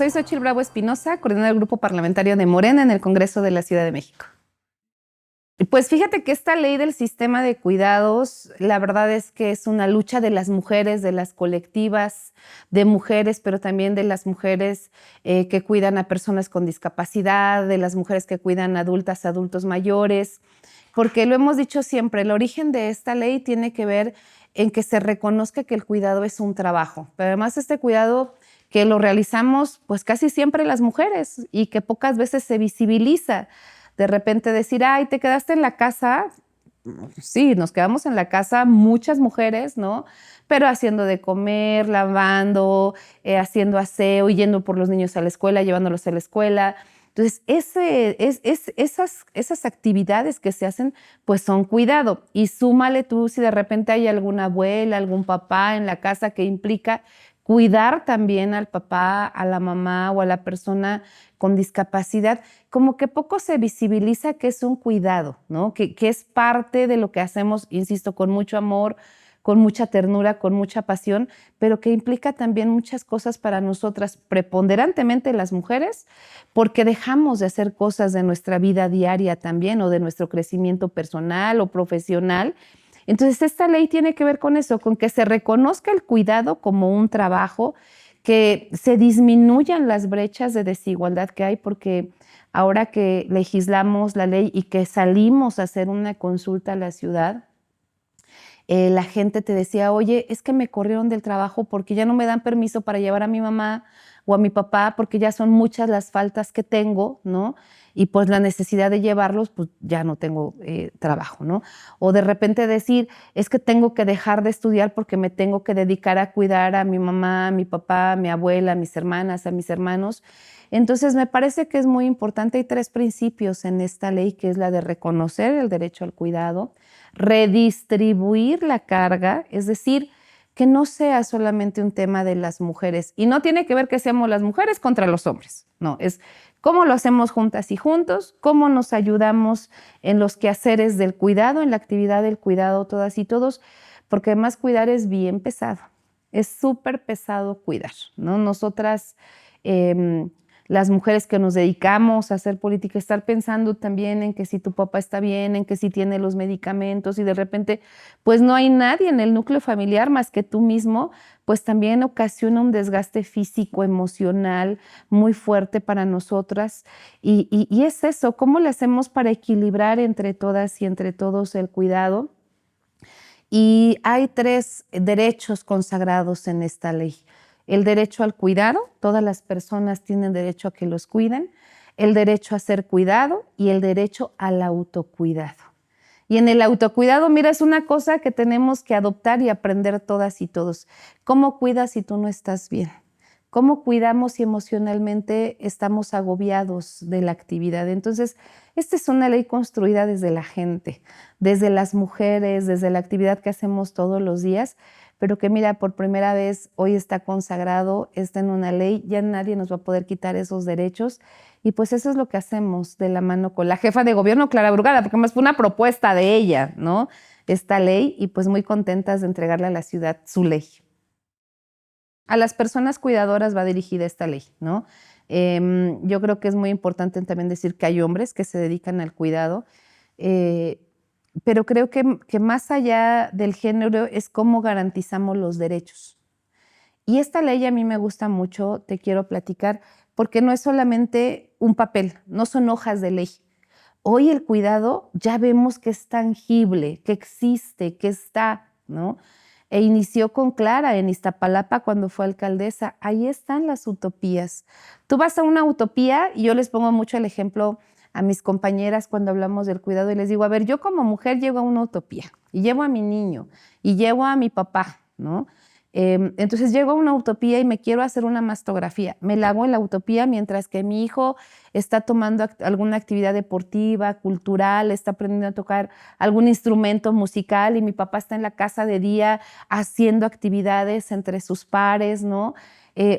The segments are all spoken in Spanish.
Soy Xochitl Bravo Espinosa, coordinadora del Grupo Parlamentario de Morena en el Congreso de la Ciudad de México. Pues fíjate que esta ley del sistema de cuidados, la verdad es que es una lucha de las mujeres, de las colectivas de mujeres, pero también de las mujeres que cuidan a personas con discapacidad, de las mujeres que cuidan a adultas, adultos mayores, porque lo hemos dicho siempre, el origen de esta ley tiene que ver en que se reconozca que el cuidado es un trabajo, pero además este cuidado que lo realizamos pues casi siempre las mujeres y que pocas veces se visibiliza. De repente decir, ay, ¿te quedaste en la casa? Sí, nos quedamos en la casa muchas mujeres, ¿no? Pero haciendo de comer, lavando, haciendo aseo, yendo por los niños a la escuela, llevándolos a la escuela. Entonces, esas actividades que se hacen, pues son cuidado. Y súmale tú si de repente hay alguna abuela, algún papá en la casa que implica cuidar también al papá, a la mamá o a la persona con discapacidad, como que poco se visibiliza que es un cuidado, ¿no? Que es parte de lo que hacemos, insisto, con mucho amor, con mucha ternura, con mucha pasión, pero que implica también muchas cosas para nosotras, preponderantemente las mujeres, porque dejamos de hacer cosas de nuestra vida diaria también o de nuestro crecimiento personal o profesional. Entonces, esta ley tiene que ver con eso, con que se reconozca el cuidado como un trabajo, que se disminuyan las brechas de desigualdad que hay, porque ahora que legislamos la ley y que salimos a hacer una consulta a la ciudad, la gente te decía, oye, es que me corrieron del trabajo porque ya no me dan permiso para llevar a mi mamá o a mi papá porque ya son muchas las faltas que tengo, ¿no? Y pues la necesidad de llevarlos, pues ya no tengo trabajo, ¿no? O de repente decir, es que tengo que dejar de estudiar porque me tengo que dedicar a cuidar a mi mamá, a mi papá, a mi abuela, a mis hermanas, a mis hermanos. Entonces, me parece que es muy importante. Hay 3 principios en esta ley, que es la de reconocer el derecho al cuidado, redistribuir la carga, es decir, que no sea solamente un tema de las mujeres. Y no tiene que ver que seamos las mujeres contra los hombres, no, es cómo lo hacemos juntas y juntos, cómo nos ayudamos en los quehaceres del cuidado, en la actividad del cuidado todas y todos, porque además cuidar es bien pesado, es súper pesado cuidar, ¿no? Nosotras, las mujeres que nos dedicamos a hacer política, estar pensando también en que si tu papá está bien, en que si tiene los medicamentos y de repente pues no hay nadie en el núcleo familiar más que tú mismo, pues también ocasiona un desgaste físico, emocional muy fuerte para nosotras. Y es eso, ¿cómo le hacemos para equilibrar entre todas y entre todos el cuidado? Y hay 3 derechos consagrados en esta ley. El derecho al cuidado, todas las personas tienen derecho a que los cuiden, el derecho a ser cuidado y el derecho al autocuidado. Y en el autocuidado, mira, es una cosa que tenemos que adoptar y aprender todas y todos. ¿Cómo cuidas si tú no estás bien? ¿Cómo cuidamos si emocionalmente estamos agobiados de la actividad? Entonces, esta es una ley construida desde la gente, desde las mujeres, desde la actividad que hacemos todos los días, pero que mira, por primera vez hoy está consagrado, está en una ley, ya nadie nos va a poder quitar esos derechos. Y pues eso es lo que hacemos de la mano con la jefa de gobierno, Clara Brugada, porque además fue una propuesta de ella, ¿no? Esta ley, y pues muy contentas de entregarle a la ciudad su ley. A las personas cuidadoras va dirigida esta ley, ¿no? Yo creo que es muy importante también decir que hay hombres que se dedican al cuidado, pero creo que más allá del género es cómo garantizamos los derechos. Y esta ley a mí me gusta mucho, te quiero platicar, porque no es solamente un papel, no son hojas de ley. Hoy el cuidado ya vemos que es tangible, que existe, que está, ¿no? E inició con Clara en Iztapalapa cuando fue alcaldesa. Ahí están las utopías. Tú vas a una utopía y yo les pongo mucho el ejemplo a mis compañeras cuando hablamos del cuidado y les digo, a ver, yo como mujer llego a una utopía y llevo a mi niño y llevo a mi papá, ¿no? Entonces llego a una utopía y me quiero hacer una mastografía. Me la hago en la utopía mientras que mi hijo está tomando alguna actividad deportiva, cultural, está aprendiendo a tocar algún instrumento musical y mi papá está en la casa de día haciendo actividades entre sus pares, ¿no?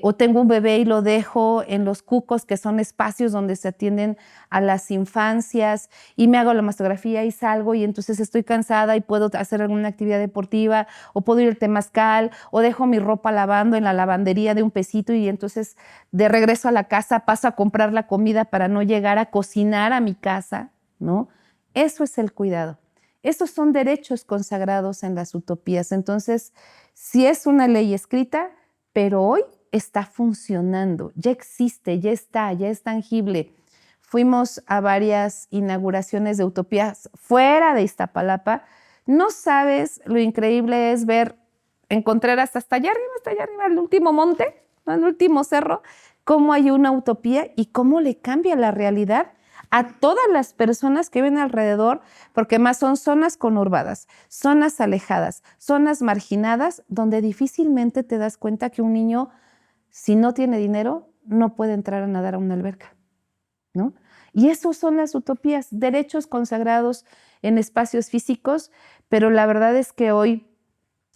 o tengo un bebé y lo dejo en los cucos, que son espacios donde se atienden a las infancias, y me hago la mastografía y salgo y entonces estoy cansada y puedo hacer alguna actividad deportiva, o puedo ir al temazcal, o dejo mi ropa lavando en la lavandería de un pesito y entonces de regreso a la casa paso a comprar la comida para no llegar a cocinar a mi casa, ¿no? Eso es el cuidado. Esos son derechos consagrados en las utopías. Entonces, sí es una ley escrita, pero hoy está funcionando, ya existe, ya está, ya es tangible. Fuimos a varias inauguraciones de utopías fuera de Iztapalapa. No sabes lo increíble es ver en Contreras hasta allá arriba, el último monte, ¿no? El último cerro, cómo hay una utopía y cómo le cambia la realidad a todas las personas que viven alrededor, porque más son zonas conurbadas, zonas alejadas, zonas marginadas, donde difícilmente te das cuenta que un niño, si no tiene dinero, no puede entrar a nadar a una alberca, ¿no? Y esos son las utopías, derechos consagrados en espacios físicos, pero la verdad es que hoy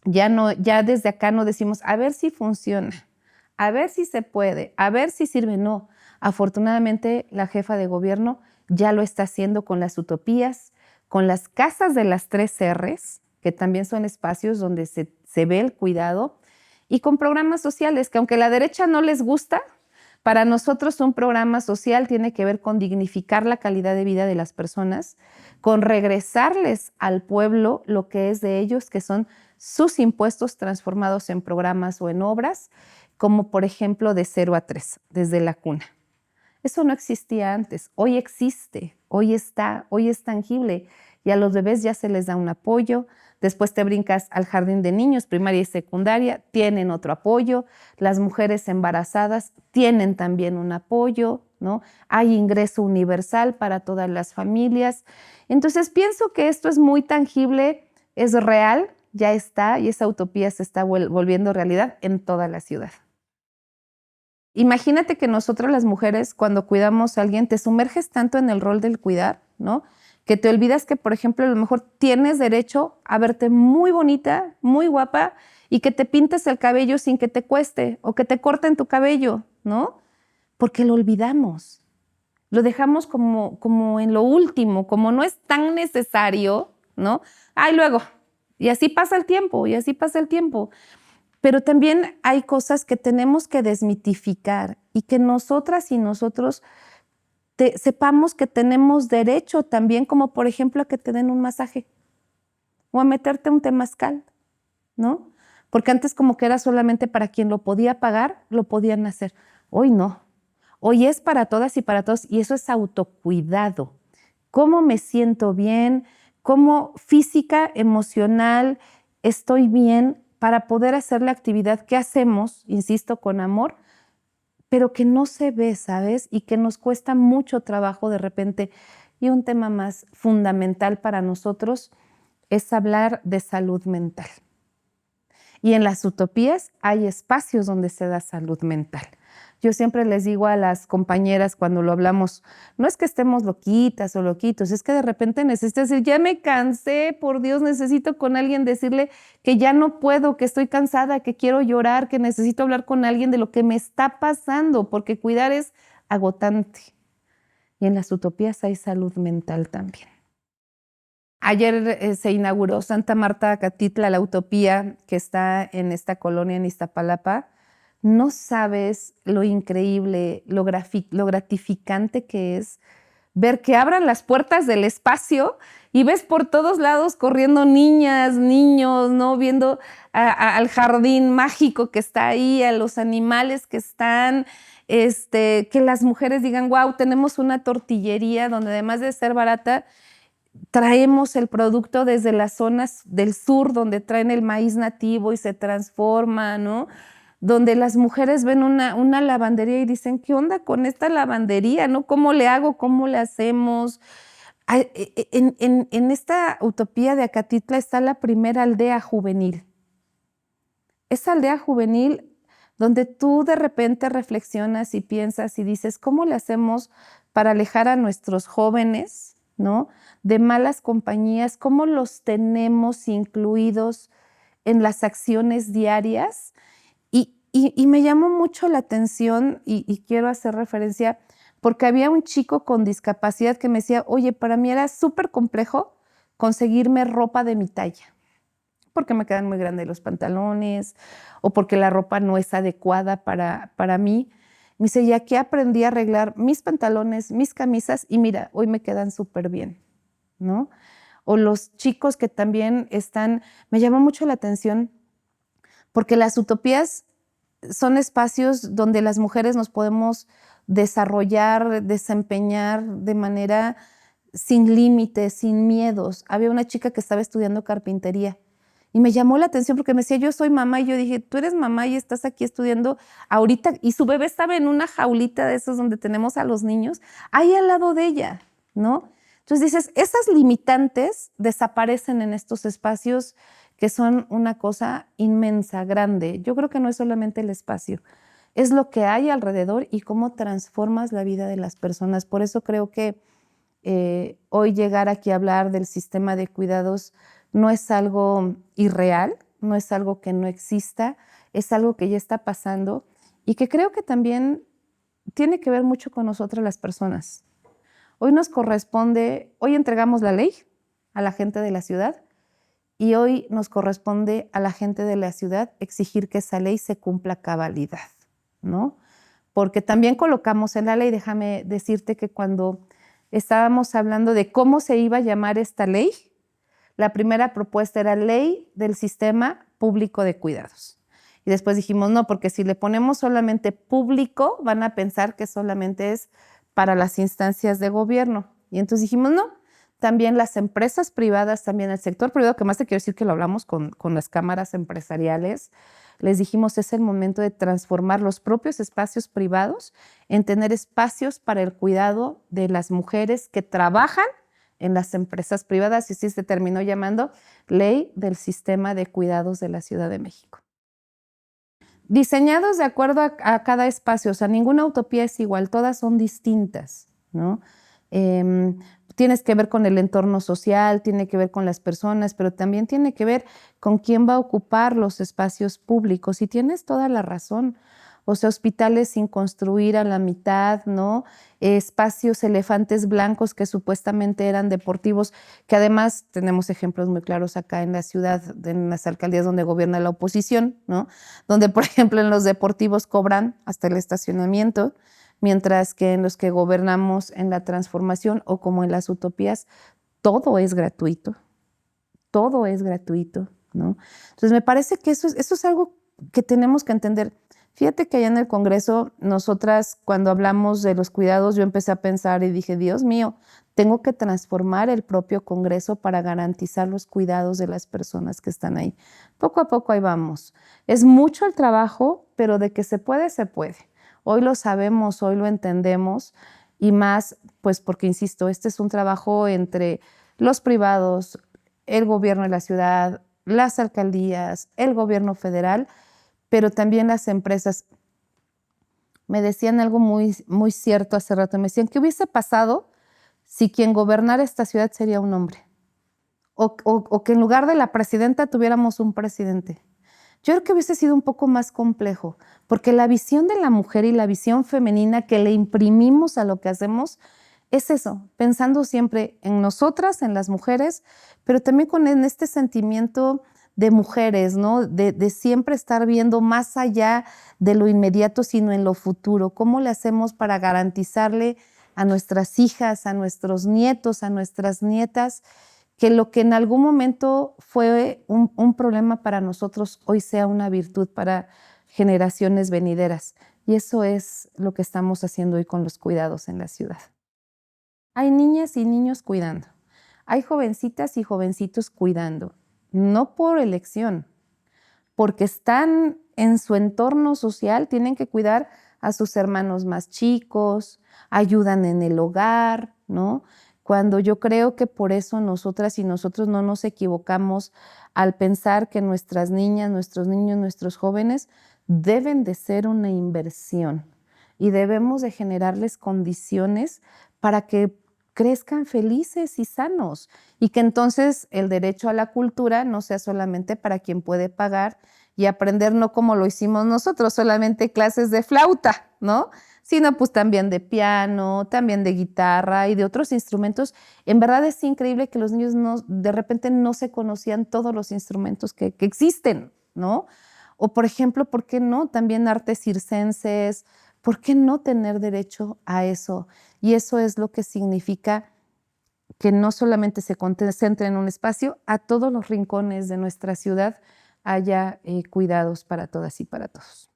ya desde acá no decimos, a ver si funciona, a ver si se puede, a ver si sirve. No, afortunadamente la jefa de gobierno ya lo está haciendo con las utopías, con las casas de las 3 Rs, que también son espacios donde se ve el cuidado, y con programas sociales, que aunque a la derecha no les gusta, para nosotros un programa social tiene que ver con dignificar la calidad de vida de las personas, con regresarles al pueblo lo que es de ellos, que son sus impuestos transformados en programas o en obras, como por ejemplo de 0 a 3, desde la cuna. Eso no existía antes, hoy existe, hoy está, hoy es tangible y a los bebés ya se les da un apoyo. Después te brincas al jardín de niños, primaria y secundaria, tienen otro apoyo. Las mujeres embarazadas tienen también un apoyo, ¿no? Hay ingreso universal para todas las familias. Entonces pienso que esto es muy tangible, es real, ya está y esa utopía se está volviendo realidad en toda la ciudad. Imagínate que nosotras las mujeres, cuando cuidamos a alguien, te sumerges tanto en el rol del cuidar, ¿no? Que te olvidas que, por ejemplo, a lo mejor tienes derecho a verte muy bonita, muy guapa, y que te pintes el cabello sin que te cueste, o que te corten tu cabello, ¿no? Porque lo olvidamos. Lo dejamos como en lo último, como no es tan necesario, ¿no? Ay, luego. Y así pasa el tiempo, y así pasa el tiempo. Pero también hay cosas que tenemos que desmitificar y que nosotras y nosotros sepamos que tenemos derecho también, como por ejemplo a que te den un masaje o a meterte un temazcal, ¿no? Porque antes como que era solamente para quien lo podía pagar, lo podían hacer. Hoy no. Hoy es para todas y para todos y eso es autocuidado. ¿Cómo me siento bien? ¿Cómo física, emocional estoy bien para poder hacer la actividad que hacemos, insisto, con amor, pero que no se ve, ¿sabes? Y que nos cuesta mucho trabajo de repente. Y un tema más fundamental para nosotros es hablar de salud mental. Y en las utopías hay espacios donde se da salud mental. Yo siempre les digo a las compañeras cuando lo hablamos, no es que estemos loquitas o loquitos, es que de repente necesito decir, ya me cansé, por Dios, necesito con alguien decirle que ya no puedo, que estoy cansada, que quiero llorar, que necesito hablar con alguien de lo que me está pasando, porque cuidar es agotante. Y en las utopías hay salud mental también. Ayer se inauguró Santa Marta Acatitla, la utopía que está en esta colonia en Iztapalapa. No sabes lo increíble, lo gratificante que es ver que abran las puertas del espacio y ves por todos lados corriendo niñas, niños, ¿no? Viendo al jardín mágico que está ahí, a los animales que están, que las mujeres digan, wow, tenemos una tortillería donde además de ser barata, traemos el producto desde las zonas del sur donde traen el maíz nativo y se transforma, ¿no? Donde las mujeres ven una lavandería y dicen, ¿qué onda con esta lavandería? ¿No? ¿Cómo le hago? ¿Cómo le hacemos? En esta utopía de Acatitla está la primera aldea juvenil. Esa aldea juvenil donde tú de repente reflexionas y piensas y dices, ¿cómo le hacemos para alejar a nuestros jóvenes, ¿no? De malas compañías? ¿Cómo los tenemos incluidos en las acciones diarias? Y me llamó mucho la atención y quiero hacer referencia porque había un chico con discapacidad que me decía, oye, para mí era súper complejo conseguirme ropa de mi talla, porque me quedan muy grandes los pantalones o porque la ropa no es adecuada para mí. Me dice, y aquí aprendí a arreglar mis pantalones, mis camisas y mira, hoy me quedan súper bien, ¿no? O los chicos que también están, me llamó mucho la atención porque las utopías son espacios donde las mujeres nos podemos desarrollar, desempeñar de manera sin límites, sin miedos. Había una chica que estaba estudiando carpintería y me llamó la atención porque me decía, yo soy mamá, y yo dije, tú eres mamá y estás aquí estudiando ahorita, y su bebé estaba en una jaulita de esos donde tenemos a los niños, ahí al lado de ella, ¿no? Entonces dices, esas limitantes desaparecen en estos espacios que son una cosa inmensa, grande. Yo creo que no es solamente el espacio, es lo que hay alrededor y cómo transformas la vida de las personas. Por eso creo que hoy llegar aquí a hablar del sistema de cuidados no es algo irreal, no es algo que no exista, es algo que ya está pasando y que creo que también tiene que ver mucho con nosotras las personas. Hoy nos corresponde, hoy entregamos la ley a la gente de la ciudad y hoy nos corresponde a la gente de la ciudad exigir que esa ley se cumpla a cabalidad, ¿no? Porque también colocamos en la ley, déjame decirte que cuando estábamos hablando de cómo se iba a llamar esta ley, la primera propuesta era Ley del Sistema Público de Cuidados. Y después dijimos, no, porque si le ponemos solamente público, van a pensar que solamente es para las instancias de gobierno. Y entonces dijimos, no, también las empresas privadas, también el sector privado, que más te quiero decir que lo hablamos con las cámaras empresariales, les dijimos, es el momento de transformar los propios espacios privados en tener espacios para el cuidado de las mujeres que trabajan en las empresas privadas, y así se terminó llamando Ley del Sistema de Cuidados de la Ciudad de México. Diseñados de acuerdo a cada espacio, o sea, ninguna utopía es igual, todas son distintas, ¿no? Tienes que ver con el entorno social, tiene que ver con las personas, pero también tiene que ver con quién va a ocupar los espacios públicos. Y tienes toda la razón. O sea, hospitales sin construir a la mitad, ¿no? Espacios elefantes blancos que supuestamente eran deportivos, que además tenemos ejemplos muy claros acá en la ciudad, en las alcaldías donde gobierna la oposición, ¿no? Donde, por ejemplo, en los deportivos cobran hasta el estacionamiento, mientras que en los que gobernamos en la transformación o como en las utopías, todo es gratuito, ¿no? Entonces me parece que eso es algo que tenemos que entender. Fíjate que allá en el Congreso, nosotras cuando hablamos de los cuidados, yo empecé a pensar y dije, Dios mío, tengo que transformar el propio Congreso para garantizar los cuidados de las personas que están ahí. Poco a poco ahí vamos. Es mucho el trabajo, pero de que se puede, se puede. Hoy lo sabemos, hoy lo entendemos y más, pues porque, insisto, este es un trabajo entre los privados, el gobierno de la ciudad, las alcaldías, el gobierno federal, pero también las empresas. Me decían algo muy, muy cierto hace rato. Me decían, ¿qué hubiese pasado si quien gobernara esta ciudad sería un hombre? O que en lugar de la presidenta tuviéramos un presidente. Yo creo que hubiese sido un poco más complejo, porque la visión de la mujer y la visión femenina que le imprimimos a lo que hacemos es eso, pensando siempre en nosotras, en las mujeres, pero también en este sentimiento de mujeres, ¿no? De siempre estar viendo más allá de lo inmediato, sino en lo futuro. ¿Cómo le hacemos para garantizarle a nuestras hijas, a nuestros nietos, a nuestras nietas, que lo que en algún momento fue un problema para nosotros hoy sea una virtud para generaciones venideras? Y eso es lo que estamos haciendo hoy con los cuidados en la ciudad. Hay niñas y niños cuidando. Hay jovencitas y jovencitos cuidando, no por elección, porque están en su entorno social, tienen que cuidar a sus hermanos más chicos, ayudan en el hogar, ¿no? Cuando yo creo que por eso nosotras y nosotros no nos equivocamos al pensar que nuestras niñas, nuestros niños, nuestros jóvenes deben de ser una inversión y debemos de generarles condiciones para que crezcan felices y sanos y que entonces el derecho a la cultura no sea solamente para quien puede pagar y aprender no como lo hicimos nosotros, solamente clases de flauta, ¿no? Sino pues también de piano, también de guitarra y de otros instrumentos. En verdad es increíble que los niños de repente no se conocían todos los instrumentos que existen, ¿no? O por ejemplo, ¿por qué no? También artes circenses, ¿por qué no tener derecho a eso? Y eso es lo que significa que no solamente se concentre en un espacio, a todos los rincones de nuestra ciudad haya cuidados para todas y para todos.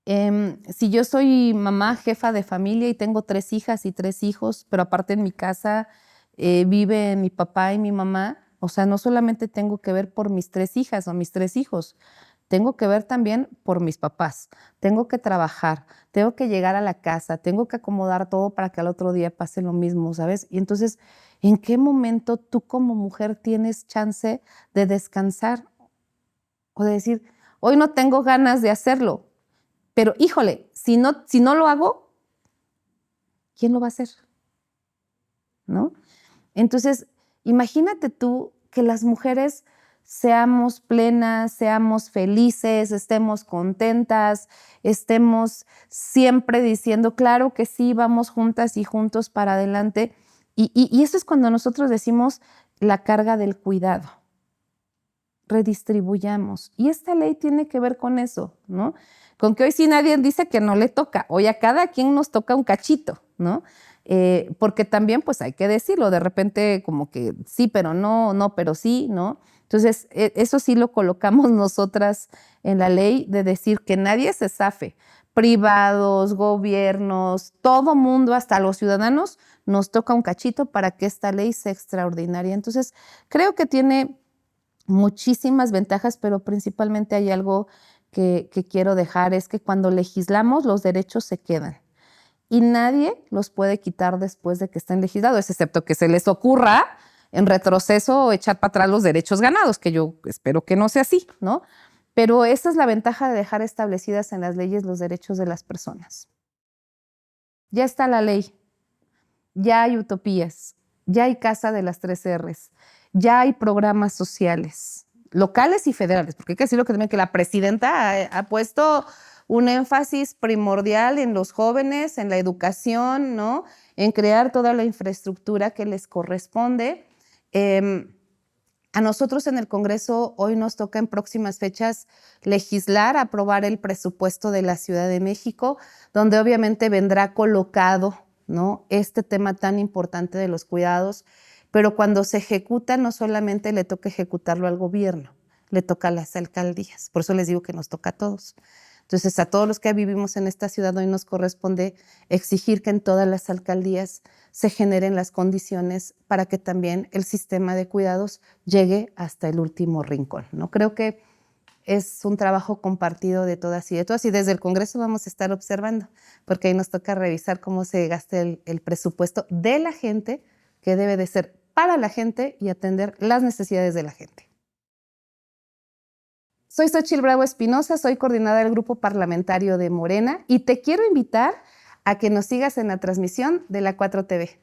Si yo soy mamá, jefa de familia y tengo 3 hijas y 3 hijos, pero aparte en mi casa vive mi papá y mi mamá, o sea, no solamente tengo que ver por mis 3 hijas o mis 3 hijos, tengo que ver también por mis papás. Tengo que trabajar, tengo que llegar a la casa, tengo que acomodar todo para que al otro día pase lo mismo, ¿sabes? Y entonces, ¿en qué momento tú como mujer tienes chance de descansar o de decir, hoy no tengo ganas de hacerlo? Pero híjole, si no lo hago, ¿quién lo va a hacer? ¿No? Entonces, imagínate tú que las mujeres seamos plenas, seamos felices, estemos contentas, estemos siempre diciendo, claro que sí, vamos juntas y juntos para adelante. Y eso es cuando nosotros decimos la carga del cuidado. Redistribuyamos. Y esta ley tiene que ver con eso, ¿no? Con que hoy sí nadie dice que no le toca, hoy a cada quien nos toca un cachito, ¿no? Porque también, pues hay que decirlo, de repente como que sí, pero no, no, pero sí, ¿no? Entonces, eso sí lo colocamos nosotras en la ley de decir que nadie se zafe, privados, gobiernos, todo mundo, hasta los ciudadanos, nos toca un cachito para que esta ley sea extraordinaria. Entonces, creo que tiene muchísimas ventajas, pero principalmente hay algo que quiero dejar, es que cuando legislamos los derechos se quedan y nadie los puede quitar después de que estén legislados, excepto que se les ocurra en retroceso echar para atrás los derechos ganados, que yo espero que no sea así, ¿no? Pero esa es la ventaja de dejar establecidas en las leyes los derechos de las personas. Ya está la ley, ya hay utopías, ya hay Casa de las 3 Rs, ya hay programas sociales, locales y federales, porque hay que decirlo que también que la presidenta ha puesto un énfasis primordial en los jóvenes, en la educación, ¿no? En crear toda la infraestructura que les corresponde. A nosotros en el Congreso hoy nos toca en próximas fechas legislar, aprobar el presupuesto de la Ciudad de México, donde obviamente vendrá colocado, ¿no?, este tema tan importante de los cuidados, pero cuando se ejecuta no solamente le toca ejecutarlo al gobierno, le toca a las alcaldías. Por eso les digo que nos toca a todos. Entonces, a todos los que vivimos en esta ciudad hoy nos corresponde exigir que en todas las alcaldías se generen las condiciones para que también el sistema de cuidados llegue hasta el último rincón, ¿no? Creo que es un trabajo compartido de todas y de todas, y desde el Congreso vamos a estar observando, porque ahí nos toca revisar cómo se gasta el presupuesto de la gente, que debe de ser para la gente y atender las necesidades de la gente. Soy Xochitl Bravo Espinosa, soy coordinadora del Grupo Parlamentario de Morena y te quiero invitar a que nos sigas en la transmisión de la 4TV.